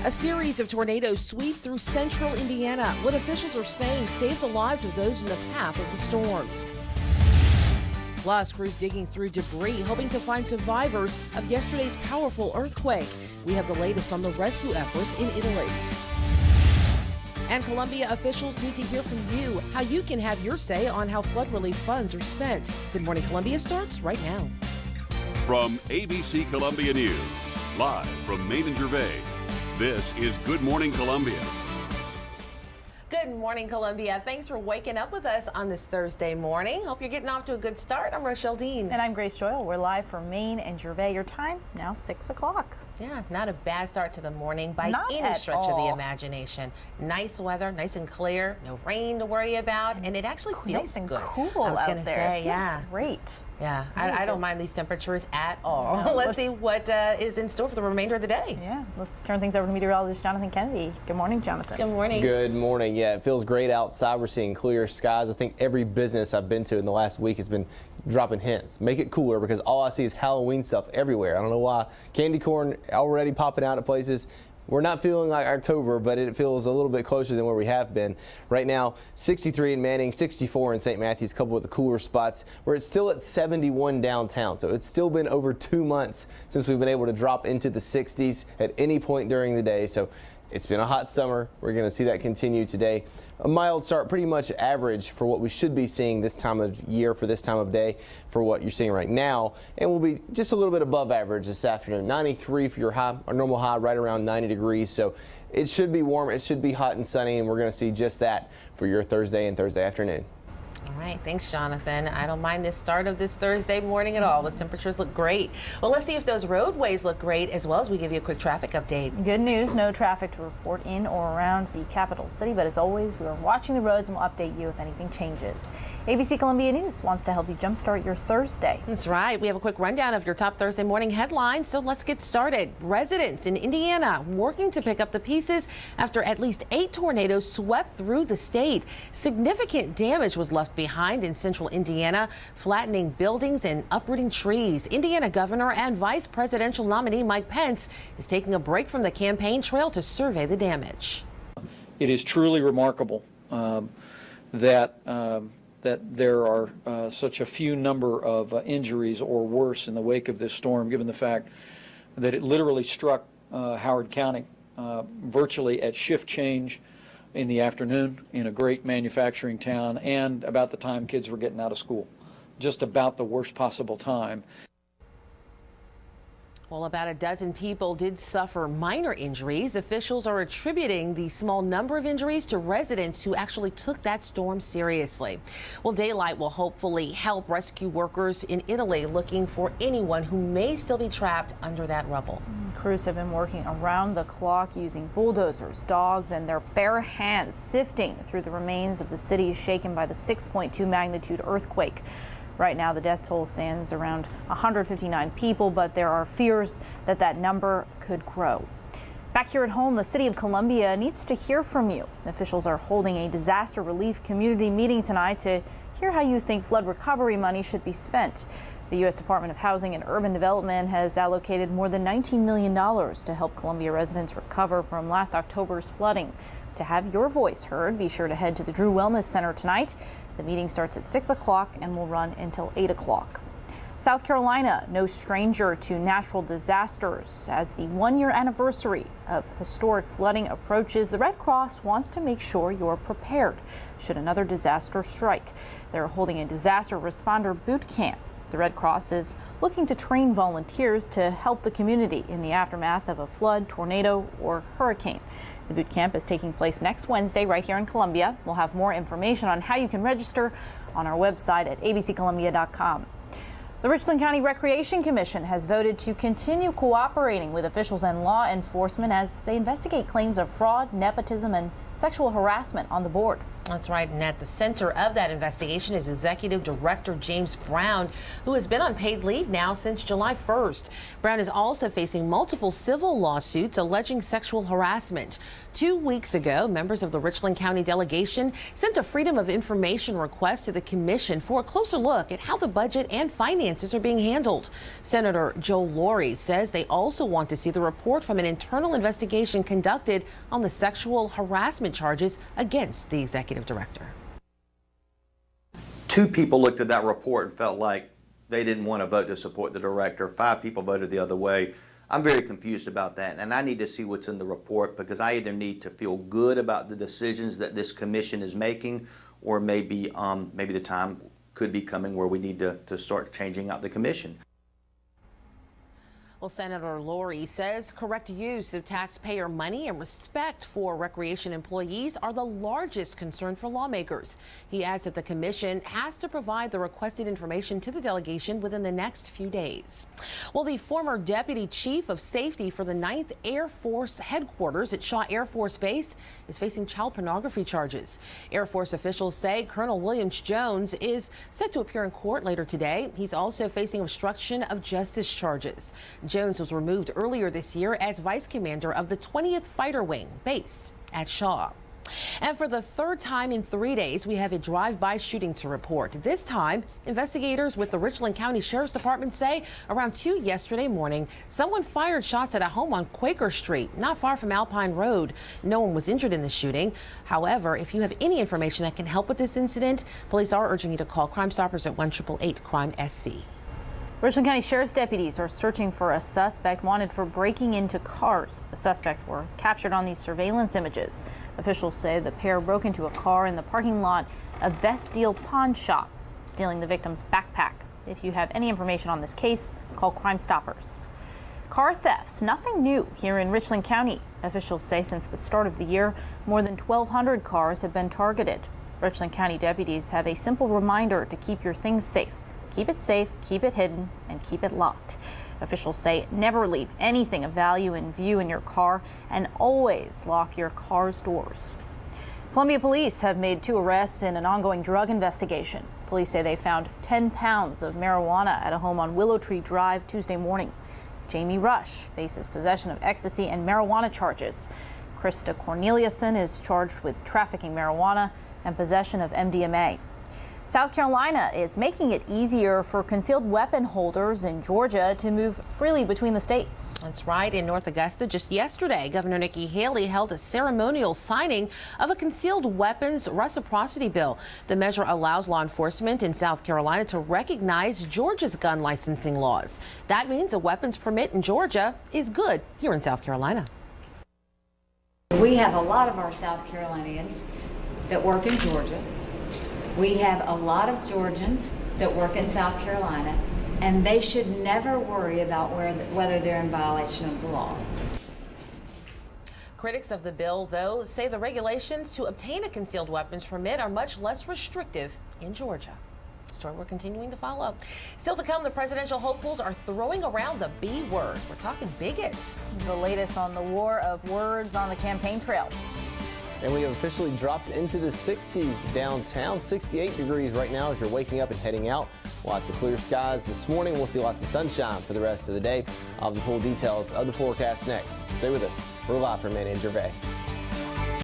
A series of tornadoes sweep through central Indiana. What officials are saying saved the lives of those in the path of the storms. Plus, crews digging through debris, hoping to find survivors of yesterday's powerful earthquake. We have the latest on the rescue efforts in Italy. And Columbia officials need to hear from you, how you can have your say on how flood relief funds are spent. Good Morning Columbia starts right now. From ABC Columbia News, live from Main and Gervais, this is Good Morning Columbia. Good morning, Columbia. Thanks for waking up with us on this Thursday morning. Hope you're getting off to a good start. I'm Rochelle Dean. And I'm Grace Doyle. We're live from Main and Gervais. Your time now 6 o'clock. Yeah, not a bad start to the morning by Not any at stretch of the all. imagination. Nice weather, nice and clear, no rain to worry about, and it actually feels Nice and good. cool I was out gonna there. say, Feels yeah. Great. Yeah, Really I don't good. mind these temperatures at all. No, Let's see what is in store for the remainder of the day. Yeah, let's turn things over to meteorologist Jonathan Kennedy. Good morning, Jonathan. Good morning. Good morning. Yeah, it feels great outside. We're seeing clear skies. I think every business I've been to in the last week has been dropping hints. Make it cooler, because all I see is Halloween stuff everywhere. I don't know why. Candy corn already popping out at places. We're not feeling like October, but it feels a little bit closer than where we have been. Right now, 63 in Manning, 64 in St. Matthews, coupled with the cooler spots, where it's still at 71 downtown. So it's still been over 2 months since we've been able to drop into the 60s at any point during the day. So it's been a hot summer. We're going to see that continue today. A mild start, pretty much average for what we should be seeing this time of year for this time of day for what you're seeing right now. And we'll be just a little bit above average this afternoon. 93 for your high, our normal high, right around 90 degrees. So it should be warm. It should be hot and sunny. And we're going to see just that for your Thursday and Thursday afternoon. All right, thanks, Jonathan. I don't mind the start of this Thursday morning at all. The temperatures look great. Well, let's see if those roadways look great as well as we give you a quick traffic update. Good news, no traffic to report in or around the capital city, but as always, we are watching the roads and we'll update you if anything changes. ABC Columbia News wants to help you jumpstart your Thursday. That's right. We have a quick rundown of your top Thursday morning headlines, so let's get started. Residents in Indiana working to pick up the pieces after at least 8 tornadoes swept through the state. Significant damage was left behind in central Indiana, flattening buildings and uprooting trees. Indiana Governor and Vice Presidential nominee Mike Pence is taking a break from the campaign trail to survey the damage. It is truly remarkable that there are such a few number of injuries or worse in the wake of this storm, given the fact that it literally struck Howard County virtually at shift change in the afternoon in a great manufacturing town and about the time kids were getting out of school. Just about the worst possible time. Well, about a dozen people did suffer minor injuries. Officials are attributing the small number of injuries to residents who actually took that storm seriously. Well, daylight will hopefully help rescue workers in Italy looking for anyone who may still be trapped under that rubble. Crews have been working around the clock using bulldozers, dogs, and their bare hands sifting through the remains of the city shaken by the 6.2 magnitude earthquake. Right now, the death toll stands around 159 people, but there are fears that that number could grow. Back here at home, the city of Columbia needs to hear from you. Officials are holding a disaster relief community meeting tonight to hear how you think flood recovery money should be spent. The U.S. Department of Housing and Urban Development has allocated more than $19 million to help Columbia residents recover from last October's flooding. To have your voice heard, be sure to head to the Drew Wellness Center tonight. The meeting starts at 6 o'clock and will run until 8 o'clock. South Carolina, no stranger to natural disasters. As the one-year anniversary of historic flooding approaches, the Red Cross wants to make sure you're prepared should another disaster strike. They're holding a disaster responder boot camp. The Red Cross is looking to train volunteers to help the community in the aftermath of a flood, tornado, or hurricane. The boot camp is taking place next Wednesday right here in Columbia. We'll have more information on how you can register on our website at abccolumbia.com. The Richland County Recreation Commission has voted to continue cooperating with officials and law enforcement as they investigate claims of fraud, nepotism, and sexual harassment on the board. That's right, and at the center of that investigation is Executive Director James Brown, who has been on paid leave now since July 1st. Brown is also facing multiple civil lawsuits alleging sexual harassment. 2 weeks ago, members of the Richland County delegation sent a Freedom of Information request to the commission for a closer look at how the budget and finances are being handled. Senator Joe Laurie says they also want to see the report from an internal investigation conducted on the sexual harassment charges against the executive director. 2 people looked at that report and felt like they didn't want to vote to support the director. 5 people voted the other way. I'm very confused about that, and I need to see what's in the report, because I either need to feel good about the decisions that this commission is making, or maybe the time could be coming where we need to start changing out the commission. Well, Senator Laurie says correct use of taxpayer money and respect for recreation employees are the largest concern for lawmakers. He adds that the commission has to provide the requested information to the delegation within the next few days. Well, the former deputy chief of safety for the 9th Air Force headquarters at Shaw Air Force Base is facing child pornography charges. Air Force officials say Colonel Williams Jones is set to appear in court later today. He's also facing obstruction of justice charges. Jones was removed earlier this year as vice commander of the 20th Fighter Wing based at Shaw. And for the 3rd time in 3 days, we have a drive-by shooting to report. This time, investigators with the Richland County Sheriff's Department say around 2 yesterday morning, someone fired shots at a home on Quaker Street, not far from Alpine Road. No one was injured in the shooting. However, if you have any information that can help with this incident, police are urging you to call Crime Stoppers at 1-888-CRIME-SC. Richland County Sheriff's deputies are searching for a suspect wanted for breaking into cars. The suspects were captured on these surveillance images. Officials say the pair broke into a car in the parking lot of Best Deal Pawn Shop, stealing the victim's backpack. If you have any information on this case, call Crime Stoppers. Car thefts, nothing new here in Richland County. Officials say since the start of the year, more than 1,200 cars have been targeted. Richland County deputies have a simple reminder to keep your things safe. Keep it safe, keep it hidden, and keep it locked. Officials say never leave anything of value in view in your car, and always lock your car's doors. Columbia police have made 2 arrests in an ongoing drug investigation. Police say they found 10 pounds of marijuana at a home on Willow Tree Drive Tuesday morning. Jamie Rush faces possession of ecstasy and marijuana charges. Krista Corneliuson is charged with trafficking marijuana and possession of MDMA. South Carolina is making it easier for concealed weapon holders in Georgia to move freely between the states. That's right. In North Augusta, just yesterday, Governor Nikki Haley held a ceremonial signing of a concealed weapons reciprocity bill. The measure allows law enforcement in South Carolina to recognize Georgia's gun licensing laws. That means a weapons permit in Georgia is good here in South Carolina. We have a lot of our South Carolinians that work in Georgia. We have a lot of Georgians that work in South Carolina, and they should never worry about whether they're in violation of the law. Critics of the bill, though, say the regulations to obtain a concealed weapons permit are much less restrictive in Georgia. Story we're continuing to follow. Still to come, the presidential hopefuls are throwing around the B word. We're talking bigots. The latest on the war of words on the campaign trail. And we have officially dropped into the 60s downtown. 68 degrees right now as you're waking up and heading out. Lots of clear skies this morning. We'll see lots of sunshine for the rest of the day. I'll have the full details of the forecast next. Stay with us. We're live from Manning and Gervais.